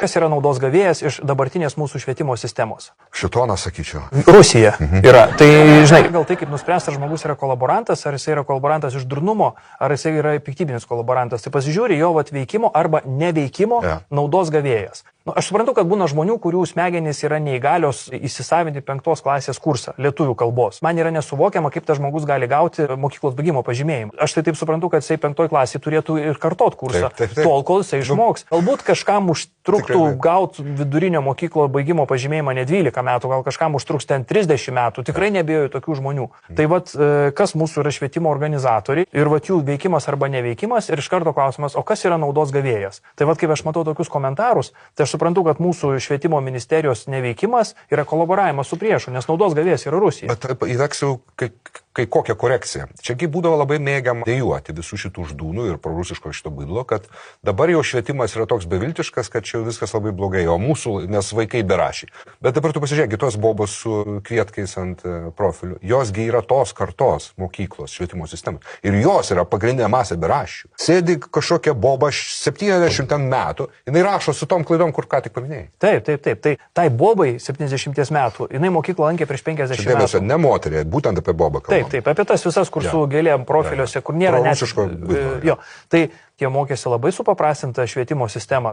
Kas yra naudos gavėjas iš dabartinės mūsų švietimo sistemos? Šitonas, sakyčiau. Rusija yra. Tai, žinai, gal tai kaip nuspręs, ar žmogus yra kolaborantas, ar jis yra kolaborantas iš durnumo, ar jis yra piktybinis kolaborantas. Tai pasižiūri jo veikimo arba neveikimo naudos gavėjas. Aš suprantu, kad būna žmonių, kurių smegenys yra neįgalios įsisavinti 5 klasės kursą lietuvių kalbos. Man yra nesuvokiama, kaip tas žmogus gali gauti mokyklos baigimo pažymėjimą. Aš tai taip suprantu, kad jisai 5 klasėje turėtų ir kartot kursą, tol, kol jisai išmoks. Galbūt kažkam užtruktų gauti vidurinio mokyklo baigimo pažymėjimą ne 12 metų, gal kažkam užtruks ten 30 metų. Tikrai nebijoju tokių žmonių. Tai vat, kas mūsų yra švietimo organizatoriai ir vat jų veikimas arba neveikimas ir iš karto klausimas, o kas yra naudos gavėjas? Tai vat, kaip aš matau tokius komentarus, tai aš suprantu, kad mūsų švietimo ministerijos neveikimas yra kolaboravimas su priešu, nes naudos gavėjas yra Rusija. Bet įveksiu kai kokią korekciją. Čiagi būdavo labai mėgiam dėjuoti visų šitų ždūnų ir prorusiško šito bydlo, kad dabar jau švietimas yra toks beviltiškas, kad čia viskas labai blogai, o mūsų, nes vaikai berašy. Bet dabar tu pasižiūrėk, tos bobos su kvietkais ant profilių, josgi yra tos kartos mokyklos švietimo sistemos. Ir jos yra pagrindinė masė berašių. Sėdi kažkokia boba 70 metų, jinai rašo su tom klaidom, kur ką tik paminėjai. Taip. Tai bobai 70 metų, jinai mokyklą lankė prieš 50 metų. Dėmesio, ne moterė, būtent apie bobą kalbam. Taip, apie tas visas, kur su gėlėm profiliuose, kur nėra net... Jo. Tai tie mokėsi labai supaprastintą švietimo sistemą.